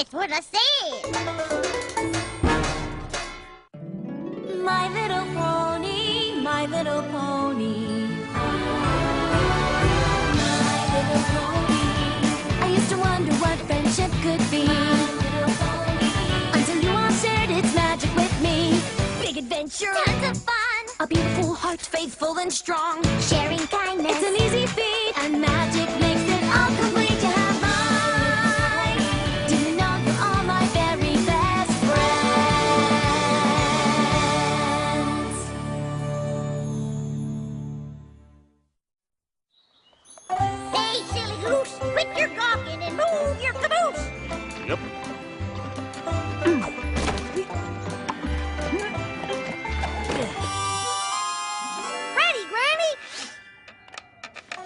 That's what I said. My little pony, my little pony. My little pony. I used to wonder what friendship could be. Until you all shared its magic with me. Big adventure, tons of fun. A beautiful heart, faithful and strong. Sharing kindness, it's an easy feat. And magic makes it all complete. You have mine. Do you know you're all my very best friends? Hey, silly goose, quit your gawking and move your caboose. Yep. Ready, Granny?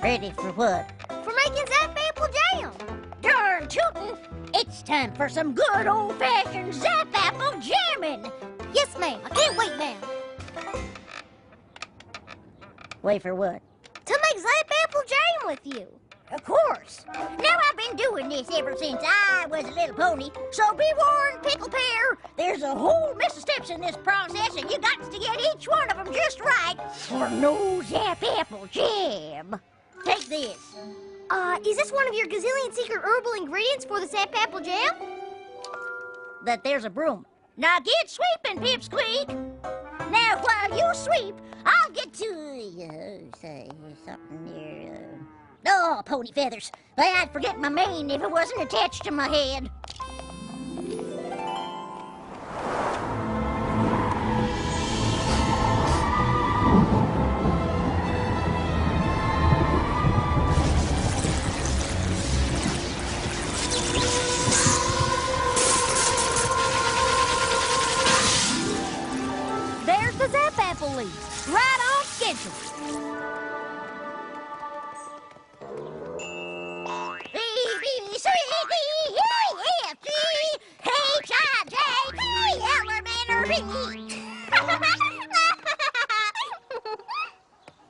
Ready for what? For making Zap Apple Jam. Darn tootin'! It's time for some good old-fashioned Zap Apple jamming. Yes, ma'am. I can't wait, ma'am. Wait for what? To make Zap Apple Jam with you. Of course. Now, I've been doing this ever since I was a little pony, so be warned, Pickle Pear. There's a whole mess of steps in this process, and you got to get each one of them just right for no Zap Apple Jam. Take this. Is this one of your gazillion secret herbal ingredients for the Zap Apple Jam? That there's a broom. Now get sweeping, Pipsqueak. Now, while you sweep, I'll get to, say something here. Oh, pony feathers. I'd forget my mane if it wasn't attached to my head. There's the Zap Apple leaves, right on schedule.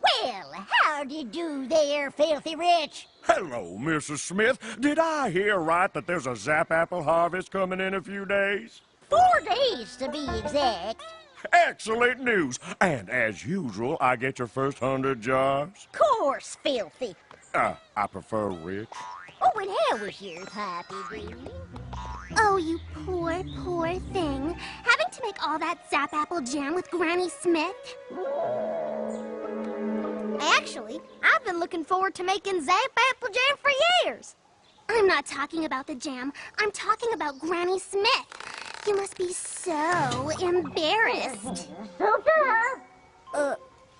Well, how'd you do there, Filthy Rich? Hello, Mrs. Smith. Did I hear right that there's a Zap Apple harvest coming in a few days? 4 days, to be exact. Excellent news. And as usual, I get your first 100 jars. Course, Filthy. I prefer rich. Oh, and how was your Poppy Green? Oh, you poor, poor thing. Having to make all that Zap Apple jam with Granny Smith? Actually, I've been looking forward to making Zap Apple Jam for years. I'm not talking about the jam. I'm talking about Granny Smith. You must be so embarrassed.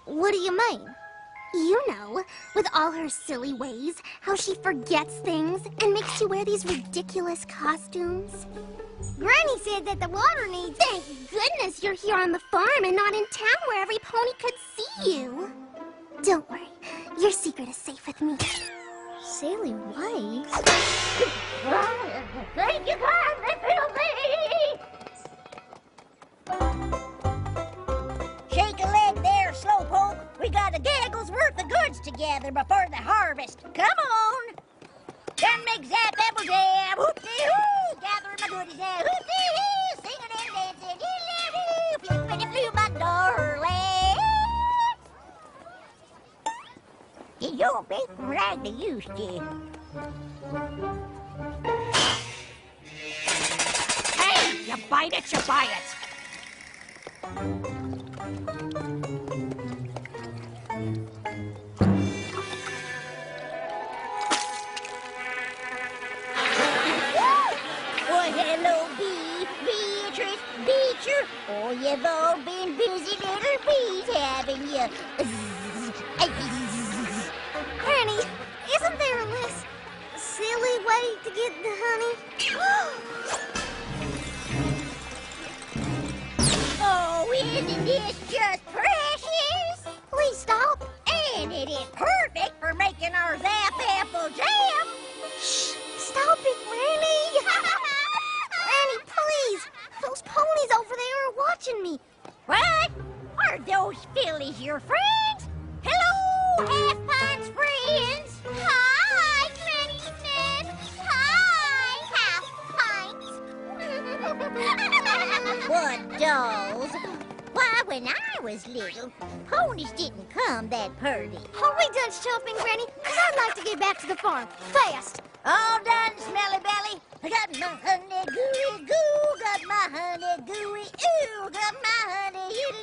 What do you mean? You know, with all her silly ways, how she forgets things and makes you wear these ridiculous costumes. Granny said that the water needs... Thank goodness you're here on the farm and not in town where every pony could see you. Don't worry, your secret is safe with me. Silly ways? Thank you kindly, Filthy! Shake a leg there, Slowpoke. We got a gaggle's worth of goods together before the harvest. Come on! Done make Zap Apple Jam! Hoop-dee-hoo! Gathering my goodies now. Hoop-dee-hoo! Singing and dancing. Hee-lee-hoo! Flippity-floo, my darling! You're baking like they used to. Hey, you bite it, you buy it. Well, hello, Beatrice, Beecher. Oh, you've all been busy little bees, haven't you? Granny, isn't there a less silly way to get the honey? Oh, isn't this just precious? Please stop. And it is perfect for making our Zap Apple Jam. Shh, stop it, Granny. Granny, please. Those ponies over there are watching me. What? Are those fillies your friends? Hello, Half-Pints friends. Hi, Granny Smith. Hi, Half-Pints. What dolls? Why, when I was little, ponies didn't come that purty. Are we done shopping, Granny? 'Cause I'd like to get back to the farm. Fast! All done, Smelly Belly. I got my honey gooey goo, got my honey gooey ooh, got my honey ooh.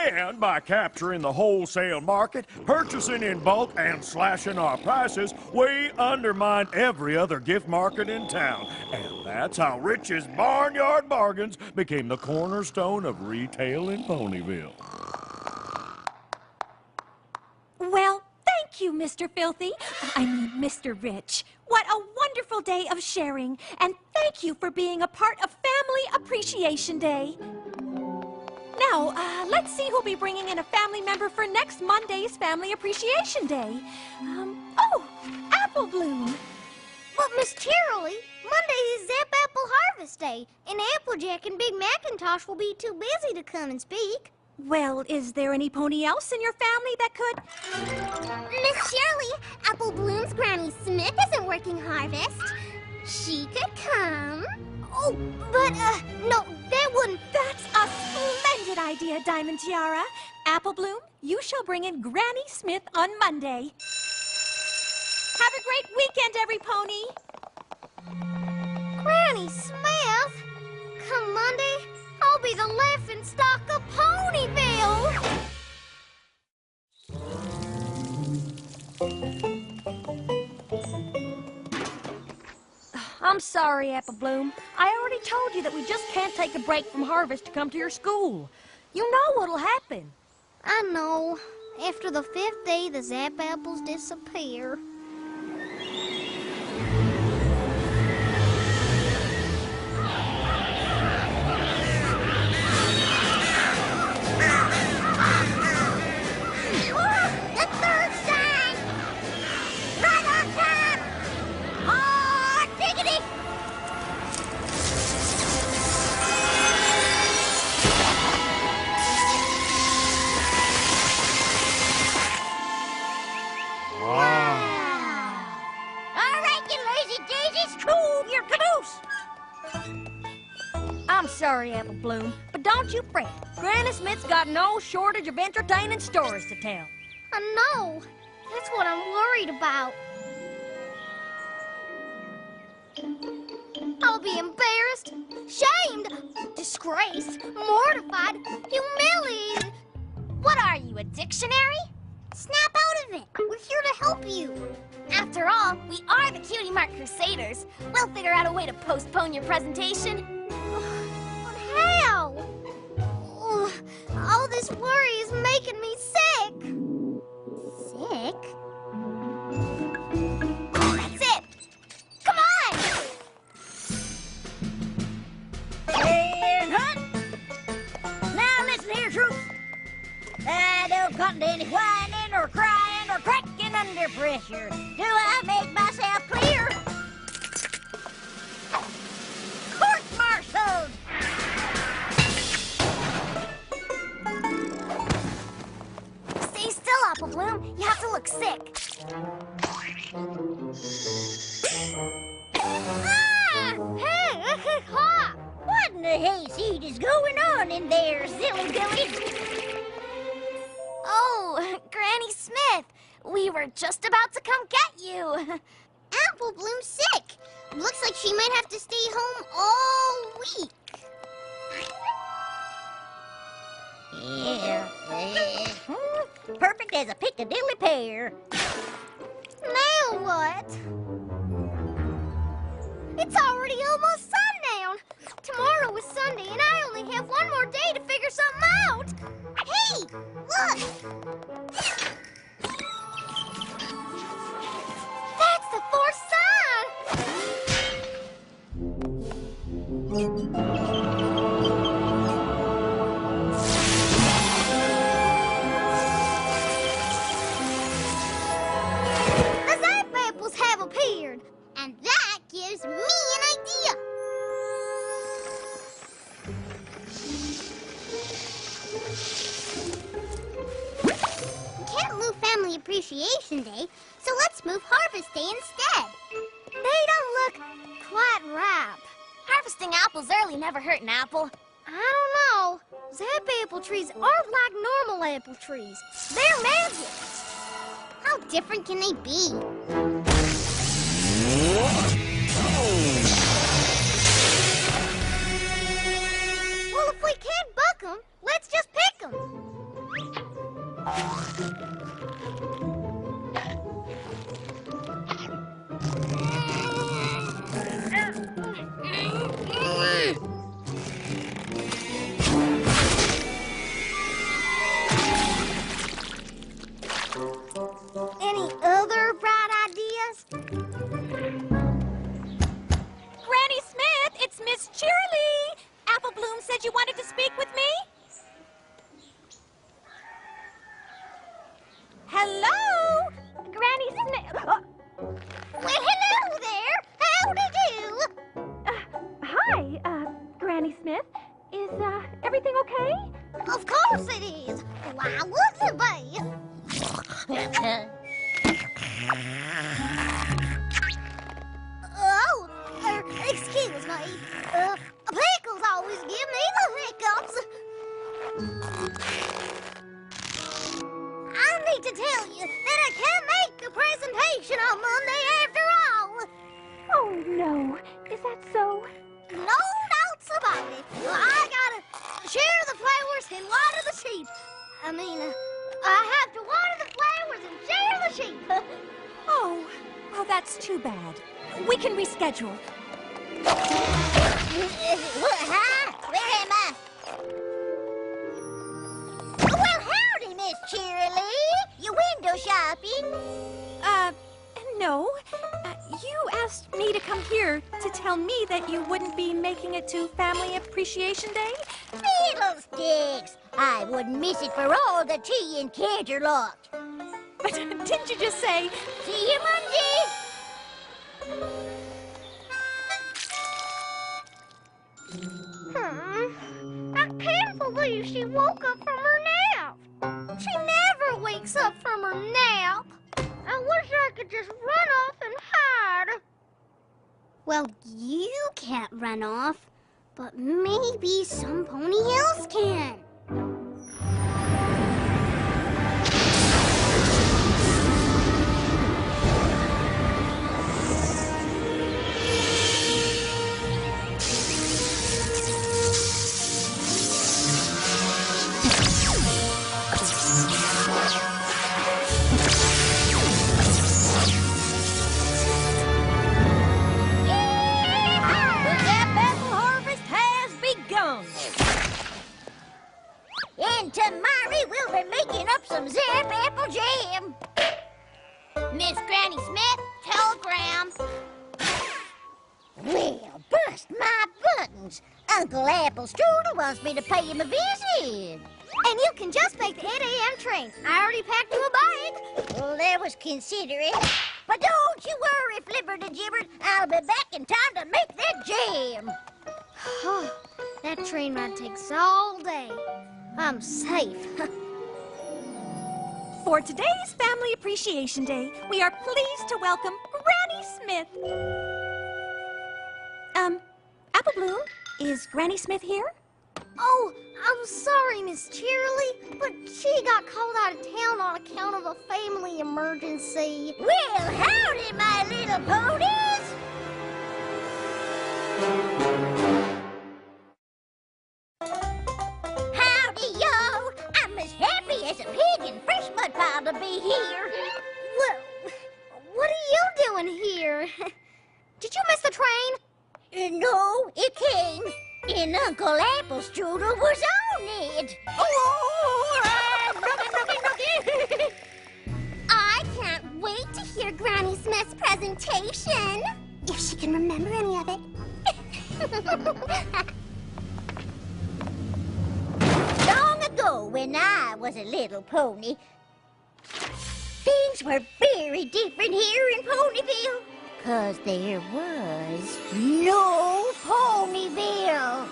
And by capturing the wholesale market, purchasing in bulk, and slashing our prices, we undermine every other gift market in town. And that's how Rich's Barnyard Bargains became the cornerstone of retail in Ponyville. Well, thank you, Mr. Filthy. I mean, Mr. Rich. What a wonderful day of sharing. And thank you for being a part of Family Appreciation Day. Now, let's see who'll be bringing in a family member for next Monday's Family Appreciation Day. Apple Bloom. But, Miss Cheerilee, Monday is Zap Apple Harvest Day, and Applejack and Big Macintosh will be too busy to come and speak. Well, is there any pony else in your family that could? Miss Shirley, Apple Bloom's Granny Smith isn't working harvest. She could come. Oh, but, no, that wouldn't... That's a splendid idea, Diamond Tiara. Apple Bloom, you shall bring in Granny Smith on Monday. Have a great weekend, every pony. Granny Smith? Come Monday, I'll be the laughing stock of Ponyville. I'm sorry, Apple Bloom. I already told you that we just can't take a break from harvest to come to your school. You know what'll happen. I know. After the 5th day, the Zap Apples disappear. The third sign! Right on time! Hard diggity! All right, you lazy daisies, move your caboose! I'm sorry, Apple Bloom, but don't you fret. Granny Smith's got no shortage of entertaining stories to tell. I know. That's what I'm worried about. I'll be embarrassed, shamed, disgraced, mortified, humiliated. What are you, a dictionary? Snap out of it. We're here to help you. After all, we are the Cutie Mark Crusaders. We'll figure out a way to postpone your presentation. But how? All this worry is making me sick. Sick? That's it. Come on! And hunt! Now listen here, troops. I don't come to any whining or crying or cracking under pressure. Do I make myself clear? Court-martialed! Stay still, Apple Bloom. You have to look sick. What in the hayseed is going on in there, silly Billy? Oh, Granny Smith. We were just about to come get you. Apple Bloom's sick. Looks like she might have to stay home all week. Yeah. Perfect as a Piccadilly pear. Now what? It's already almost sundown. Tomorrow is Sunday, and I only have one more day to figure something out. Hey, look! That's the fourth The Zap Apples have appeared, and that gives me an idea. We can't move Family Appreciation Day, so let's move Harvest Day instead. They don't look quite Harvesting apples early never hurt an apple. I don't know. Zap apple trees aren't like normal apple trees. They're magic. How different can they be? Well, if we can't buck them, let's just pick them. Any other bright ideas? Granny Smith, it's Miss Cheerilee. Apple Bloom said you wanted to speak with me. Hello? Granny Smith. Well, hello there. Howdy do. Hi, Granny Smith. Is, everything okay? Of course it is. Why wouldn't it be? Oh, excuse me. Pickles always give me the hiccups. I need to tell you that I can't make a presentation on Monday after all. Oh, no. Is that so? No doubts about it. I gotta share the flowers and water the sheep. I mean, I have to water the flowers and share the sheep. Oh, that's too bad. We can reschedule. Huh? Where am I? Well, howdy, Miss Cheerilee. You window shopping? No. You asked me to come here to tell me that you wouldn't be making it to Family Appreciation Day. Fiddlesticks! I wouldn't miss it for all the tea in Canterlot. But didn't you just say... See you Monday. I can't believe she woke up from her nap. She never wakes up from her nap. I wish I could just run off and hide. Well, you can't run off, but maybe some pony else can. And tomorrow we'll be making up some Zap apple jam. Miss Granny Smith, telegram. Well, bust my buttons. Uncle Apple Strudel wants me to pay him a visit. And you can just make the 8 a.m. train. I already packed you a bike. Well, that was considerate. But don't you worry, Flipper the Gibber. I'll be back in time to make that jam. That train ride takes all day. I'm safe. For today's Family Appreciation Day, we are pleased to welcome Granny Smith. Apple Bloom, is Granny Smith here? Oh, I'm sorry, Miss Cheerilee, but she got called out of town on account of a family emergency. Well, howdy, my little ponies! Howdy, yo! I'm as happy as a pig in fresh mud pile to be here. Well, what are you doing here? Did you miss the train? No, it came. And Uncle Apple Strudel was on it. Oh, noogie. I can't wait to hear Granny Smith's presentation. If she can remember any of it. Long ago, when I was a little pony, things were very different here in Ponyville. 'Cause there was no Ponyville.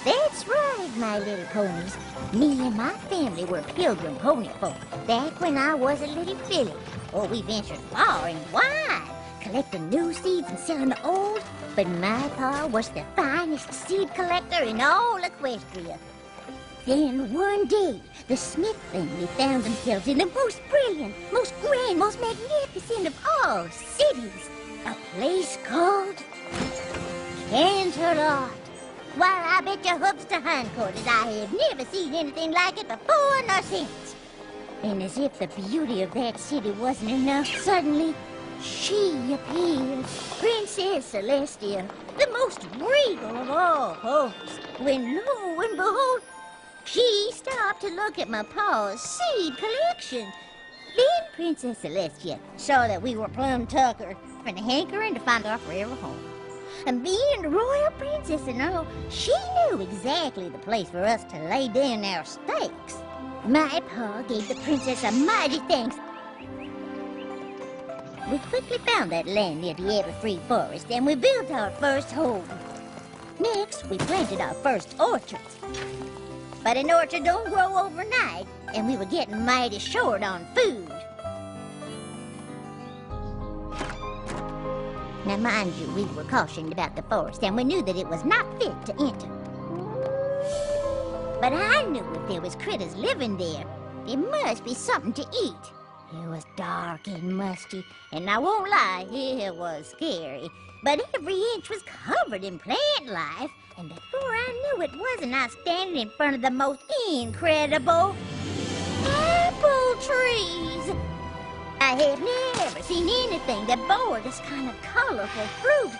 That's right, my little ponies. Me and my family were pilgrim pony folk back when I was a little filly. Oh, we ventured far and wide, collecting new seeds and selling the old, but my pa was the finest seed collector in all Equestria. Then one day, the Smith family found themselves in the most brilliant, most grand, most magnificent of all cities. A place called Canterlot. Why, I bet your hooks to hindquarters I have never seen anything like it before nor since. And as if the beauty of that city wasn't enough, suddenly she appeared, Princess Celestia, the most regal of all hosts, when lo and behold, she stopped to look at my pa's seed collection. Then Princess Celestia saw that we were plumb tucker and hankering to find our forever home. And being the royal princess and all, she knew exactly the place for us to lay down our stakes. My pa gave the princess a mighty thanks. We quickly found that land near the Everfree Forest, and we built our first home. Next, we planted our first orchards. But an orchard don't grow overnight, and we were getting mighty short on food. Now, mind you, we were cautioned about the forest, and we knew that it was not fit to enter. But I knew if there was critters living there, there must be something to eat. It was dark and musty, and I won't lie, it was scary. But every inch was covered in plant life, and before I knew it, wasn't I standing in front of the most incredible apple trees? I have never seen anything that bore this kind of colorful fruit.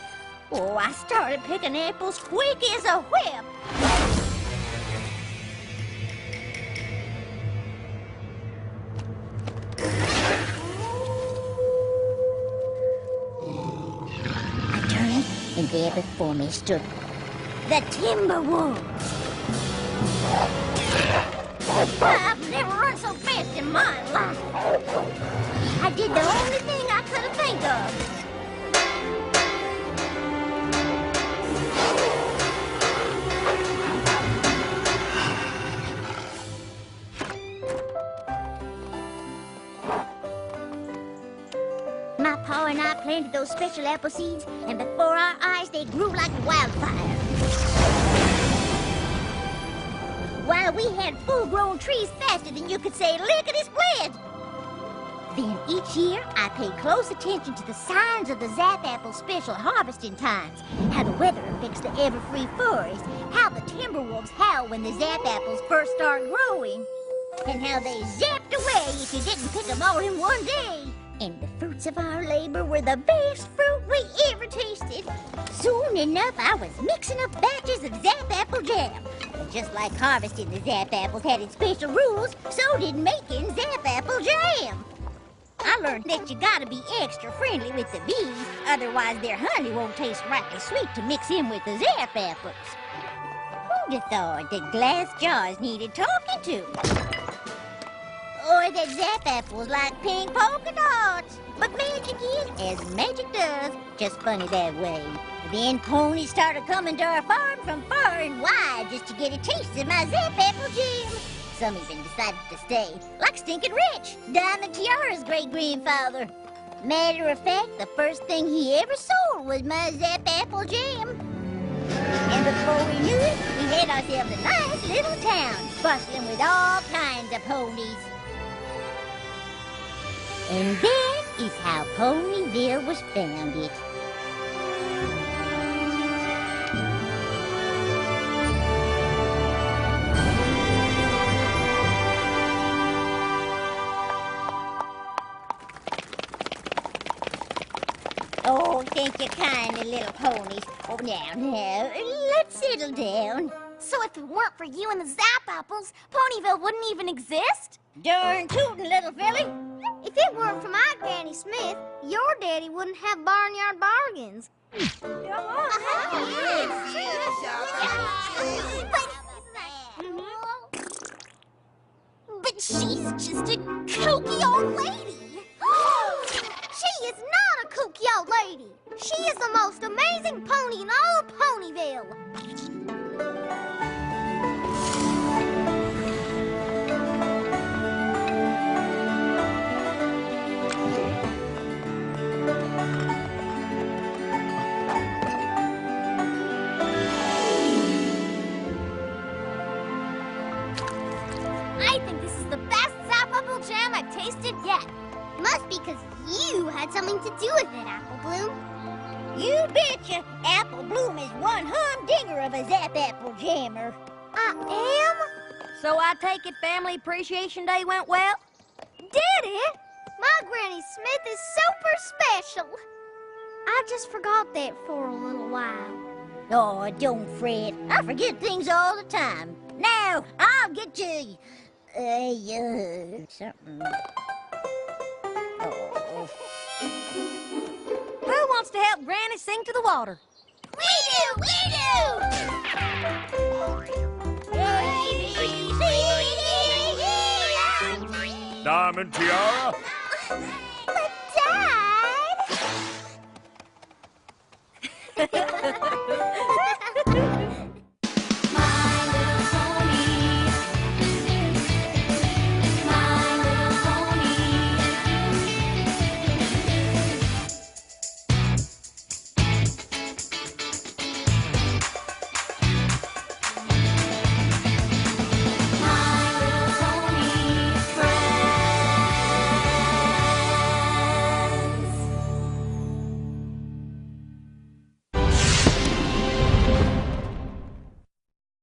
Oh, I started picking apples quick as a whip. I turned, and there before me stood the timber wolves. I've never run so fast in my life. I did the only thing I could think of. My pa and I planted those special apple seeds, and before our eyes they grew like wildfire. While we had full-grown trees faster than you could say lickety-split. Then each year, I paid close attention to the signs of the Zap Apple special harvesting times, how the weather affects the Everfree Forest, how the Timberwolves howl when the Zap Apples first start growing, and how they zapped away if you didn't pick them all in one day. And the fruits of our labor were the best fruit we ever tasted. Soon enough, I was mixing up batches of Zap Apple jam. And just like harvesting the Zap Apples had its special rules, so did making Zap Apple jam. I learned that you gotta be extra friendly with the bees, otherwise their honey won't taste rightly sweet to mix in with the Zap Apples. Who'd have thought that glass jars needed talking to? Or that Zap Apples like pink polka dots. But magic is as magic does, just funny that way. Then ponies started coming to our farm from far and wide just to get a taste of my Zap Apple jam. Some even decided to stay, like Stinkin' Rich, Diamond Tiara's great-grandfather. Matter of fact, the first thing he ever sold was my Zap Apple jam. And before we knew it, we had ourselves a nice little town, bustling with all kinds of ponies. And that is how Ponyville was founded. Oh, thank you kindly, little ponies. Oh, now, let's settle down. So if it weren't for you and the Zap Apples, Ponyville wouldn't even exist? Darn tootin', little filly. If it weren't for my Granny Smith, your daddy wouldn't have barnyard bargains. But she's just a kooky old lady. She is not a kooky old lady. She is the most amazing pony in all Ponyville. had something to do with it, Apple Bloom. You betcha. Apple Bloom is one humdinger of a Zap Apple Jammer. I am? So I take it Family Appreciation Day went well? Did it? My Granny Smith is super special. I just forgot that for a little while. Oh, don't fret. I forget things all the time. Now, I'll get you... something... Oh. Who wants to help Granny sing to the water? We do! We do! Diamond Tiara? But, Dad...